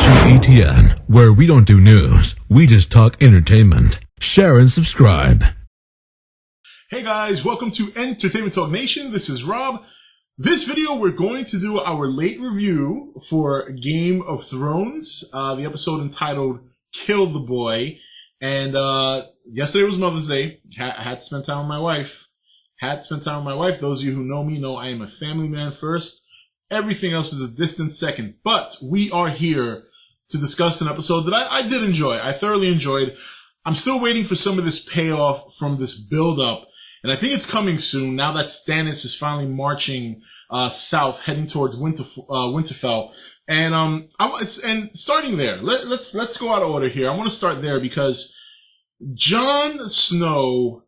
watching E.T.N, where we don't do news, we just talk entertainment. Share and subscribe. Hey guys, welcome to Entertainment Talk Nation. This is Rob. This video, we're going to do our late review for Game of Thrones, the episode entitled Kill the Boy. And yesterday was Mother's Day. I had to spend time with my wife. Those of you who know me know I am a family man first. Everything else is a distant second. But we are here to discuss an episode that I did enjoy. I thoroughly enjoyed. I'm still waiting for some of this payoff from this build-up. And I think it's coming soon now that Stannis is finally marching south, heading towards Winterfell. And starting there, let's go out of order here. I want to start there because Jon Snow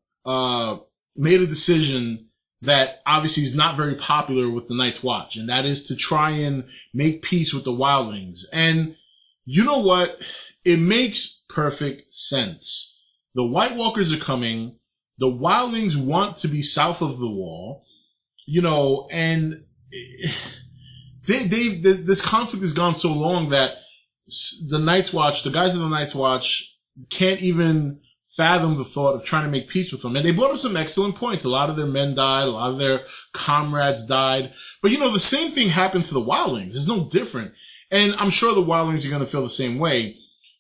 made a decision that obviously is not very popular with the Night's Watch, and that is to try and make peace with the wildlings. And you know what? It makes perfect sense. The White Walkers are coming. The wildlings want to be south of the wall, you know, and this conflict has gone so long that the Night's Watch, the guys of the Night's Watch, can't even fathom the thought of trying to make peace with them. And they brought up some excellent points. A lot of their men died. A lot of their comrades died. But, you know, the same thing happened to the wildlings. It's no different. And I'm sure the wildlings are going to feel the same way.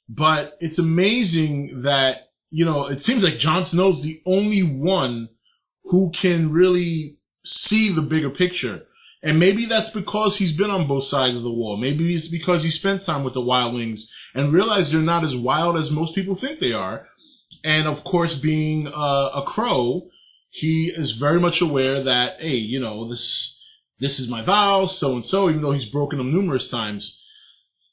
But it's amazing that, you know, it seems like Jon Snow's the only one who can really see the bigger picture. And maybe that's because he's been on both sides of the wall. Maybe it's because he spent time with the wildlings and realized they're not as wild as most people think they are. And of course, being a crow, he is very much aware that, hey, you know, this is my vow, so and so, even though he's broken them numerous times.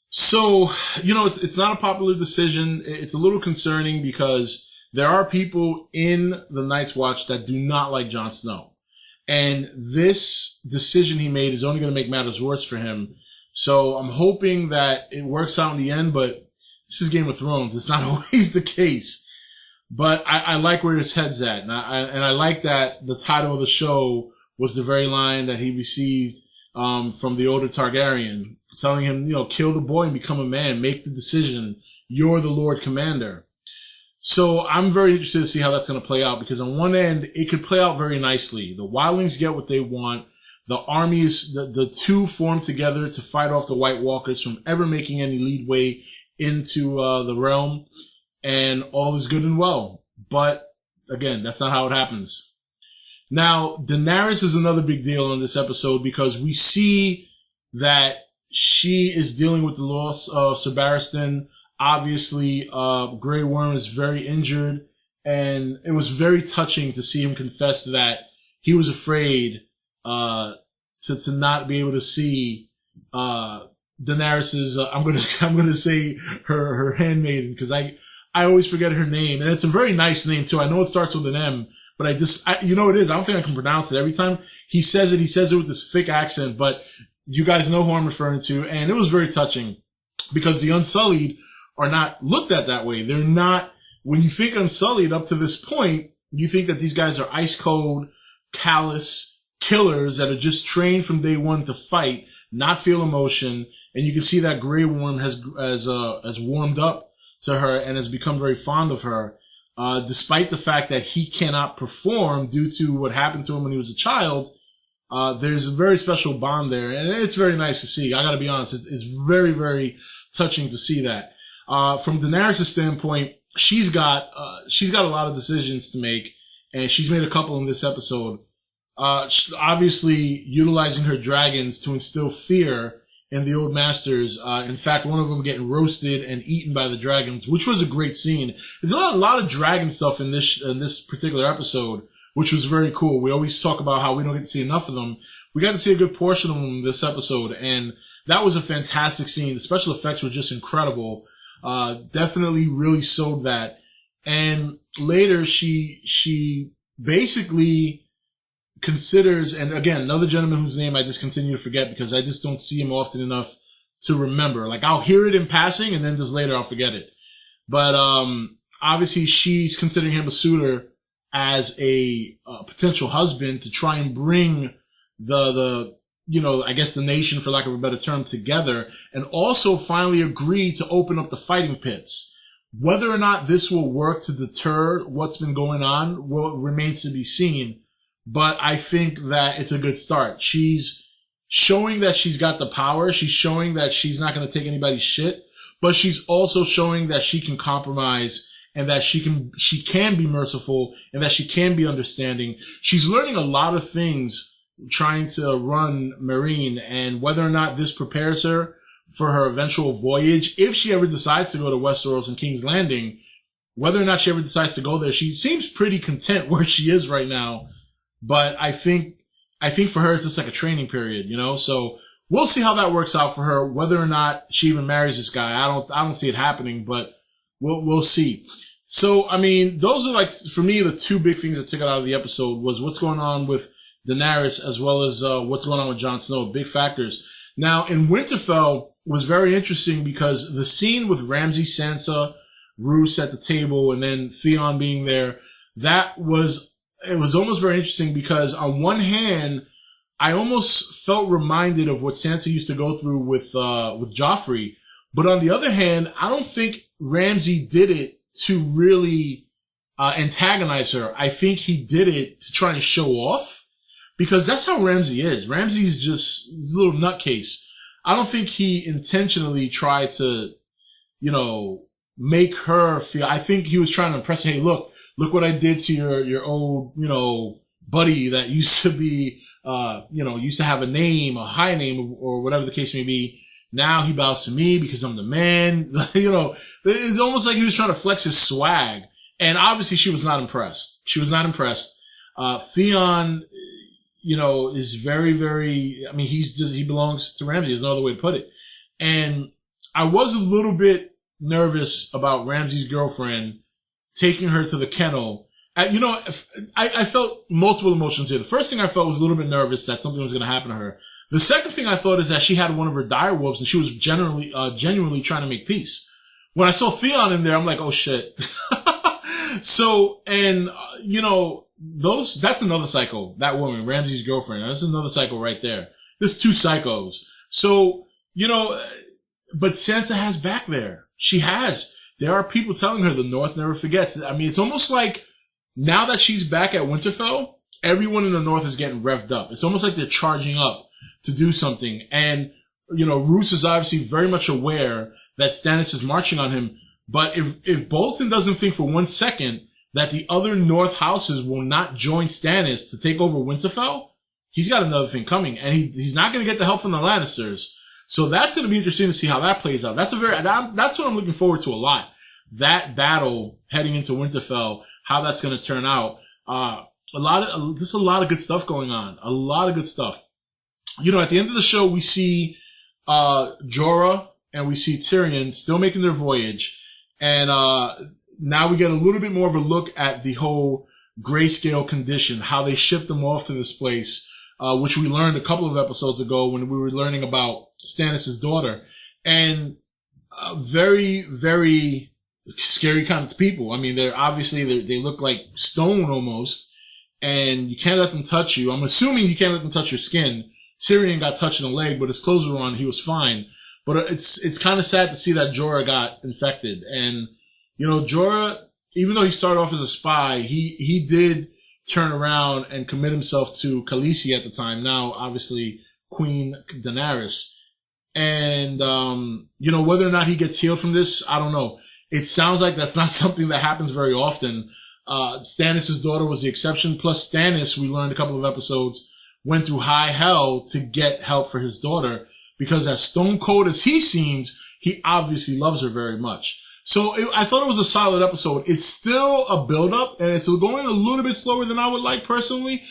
So, you know, it's not a popular decision. It's a little concerning because there are people in the Night's Watch that do not like Jon Snow. And this decision he made is only going to make matters worse for him. So I'm hoping that it works out in the end, but this is Game of Thrones. It's not always the case. But I like where his head's at. And I like that the title of the show was the very line that he received from the older Targaryen, telling him, you know, kill the boy and become a man. Make the decision. You're the Lord Commander. So I'm very interested to see how that's going to play out, because on one end, it could play out very nicely. The wildlings get what they want. The armies, the two form together to fight off the White Walkers from ever making any leadway into the realm. And all is good and well. But again, that's not how it happens. Now, Daenerys is another big deal on this episode because we see that she is dealing with the loss of Ser Barristan. Obviously, Greyworm is very injured, and it was very touching to see him confess that he was afraid to not be able to see Daenerys's I'm gonna say her handmaiden, because I always forget her name, and it's a very nice name too. I know it starts with an M, but you know it is. I don't think I can pronounce it. Every time he says it with this thick accent, but you guys know who I'm referring to, and it was very touching because the Unsullied are not looked at that way. They're not, when you think Unsullied up to this point, you think that these guys are ice cold, callous killers that are just trained from day one to fight, not feel emotion, and you can see that Greyworm has warmed up to her and has become very fond of her, despite the fact that he cannot perform due to what happened to him when he was a child. There's a very special bond there, and it's very nice to see. I gotta be honest, it's very, very touching to see that. From Daenerys' standpoint, she's got a lot of decisions to make, and she's made a couple in this episode. Obviously utilizing her dragons to instill fear and the old masters. In fact, one of them getting roasted and eaten by the dragons, which was a great scene. There's a lot of dragon stuff in this particular episode, which was very cool. We always talk about how we don't get to see enough of them. We got to see a good portion of them in this episode, and that was a fantastic scene. The special effects were just incredible. Definitely really sold that. And later she basically considers, and again, another gentleman whose name I just continue to forget because I just don't see him often enough to remember. Like, I'll hear it in passing and then just later I'll forget it. But obviously she's considering him a suitor as a potential husband to try and bring the I guess the nation, for lack of a better term, together, and also finally agreed to open up the fighting pits. Whether or not this will work to deter what's been going on remains to be seen. But I think that it's a good start. She's showing that she's got the power. She's showing that she's not going to take anybody's shit, but she's also showing that she can compromise and that she can be merciful and that she can be understanding. She's learning a lot of things trying to run Marine, and whether or not this prepares her for her eventual voyage, if she ever decides to go to Westeros and King's Landing, whether or not she ever decides to go there, she seems pretty content where she is right now. But I think for her, it's just like a training period, so we'll see how that works out for her, whether or not she even marries this guy. I don't see it happening, but we'll see. So, I mean, those are for me, the two big things that took it out of the episode was what's going on with Daenerys as well as what's going on with Jon Snow, big factors. Now, in Winterfell was very interesting because the scene with Ramsay, Sansa, Roose at the table, and then Theon being there, it was almost very interesting because on one hand, I almost felt reminded of what Sansa used to go through with Joffrey. But on the other hand, I don't think Ramsay did it to really antagonize her. I think he did it to try and show off. Because that's how Ramsay is. Ramsay's he's a little nutcase. I don't think he intentionally tried to, make her feel. I think he was trying to impress her. Hey, look what I did to your old, buddy that used to be, used to have a name, a high name, or whatever the case may be. Now he bows to me because I'm the man. It's almost like he was trying to flex his swag. And obviously she was not impressed. Theon, is very, very, he belongs to Ramsay. There's no other way to put it. And I was a little bit nervous about Ramsay's girlfriend taking her to the kennel. I felt multiple emotions here. The first thing I felt was a little bit nervous that something was going to happen to her. The second thing I thought is that she had one of her direwolves and she was genuinely trying to make peace. When I saw Theon in there, I'm like, oh shit. So, and, that's another psycho, that woman, Ramsay's girlfriend. That's another psycho right there. There's two psychos. So, but Sansa has back there. She has. There are people telling her the North never forgets. It's almost like now that she's back at Winterfell, everyone in the North is getting revved up. It's almost like they're charging up to do something. And, Roose is obviously very much aware that Stannis is marching on him. But if Bolton doesn't think for 1 second that the other North houses will not join Stannis to take over Winterfell, he's got another thing coming, and he's not going to get the help from the Lannisters. So that's going to be interesting to see how that plays out. That's what I'm looking forward to a lot. That battle heading into Winterfell, how that's going to turn out. Just a lot of good stuff going on. A lot of good stuff. At the end of the show, we see Jorah and we see Tyrion still making their voyage, and now we get a little bit more of a look at the whole grayscale condition, how they shipped them off to this place, which we learned a couple of episodes ago when we were learning about Stannis' daughter. And very, very scary kind of people. They look like stone almost, and you can't let them touch you. I'm assuming you can't let them touch your skin. Tyrion got touched in the leg, but his clothes were on. He was fine. But it's kind of sad to see that Jorah got infected. And Jorah, even though he started off as a spy, he did turn around and commit himself to Khaleesi at the time. Now, obviously, Queen Daenerys. And, whether or not he gets healed from this, I don't know. It sounds like that's not something that happens very often. Stannis' daughter was the exception. Plus, Stannis, we learned a couple of episodes, went through high hell to get help for his daughter. Because as stone cold as he seems, he obviously loves her very much. So I thought it was a solid episode. It's still a build-up, and it's going a little bit slower than I would like personally.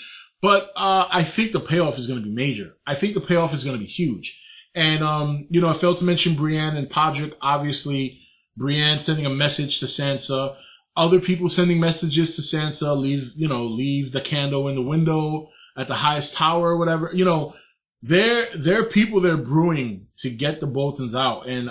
But I think the payoff is going to be major. I think the payoff is going to be huge. And, I failed to mention Brienne and Podrick. Obviously, Brienne sending a message to Sansa. Other people sending messages to Sansa. Leave the candle in the window at the highest tower or whatever. There are people there brewing to get the Boltons out. And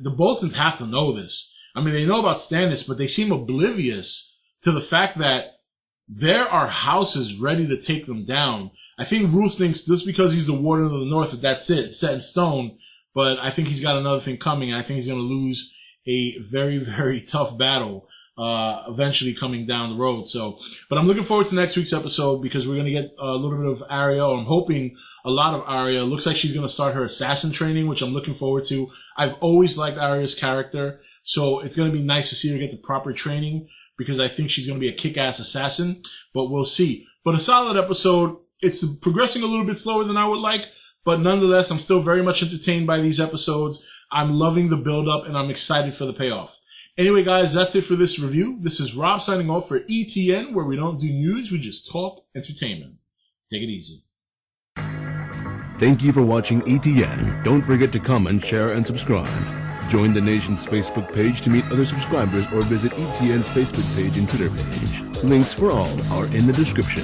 the Boltons have to know this. They know about Stannis, but they seem oblivious to the fact that there are houses ready to take them down. I think Roose thinks just because he's the Warden of the North that that's it, set in stone. But I think he's got another thing coming. I think he's going to lose a very, very tough battle, eventually coming down the road. So, but I'm looking forward to next week's episode because we're going to get a little bit of Arya, or I'm hoping a lot of Arya. It looks like she's going to start her assassin training, which I'm looking forward to. I've always liked Arya's character. So it's going to be nice to see her get the proper training because I think she's going to be a kick-ass assassin, but we'll see. But a solid episode. It's progressing a little bit slower than I would like, but nonetheless, I'm still very much entertained by these episodes. I'm loving the build-up, and I'm excited for the payoff. Anyway, guys, that's it for this review. This is Rob signing off for E.T.N, where we don't do news, we just talk entertainment. Take it easy. Thank you for watching E.T.N. Don't forget to comment, share, and subscribe. Join the Nation's Facebook page to meet other subscribers or visit E.T.N's Facebook page and Twitter page. Links for all are in the description.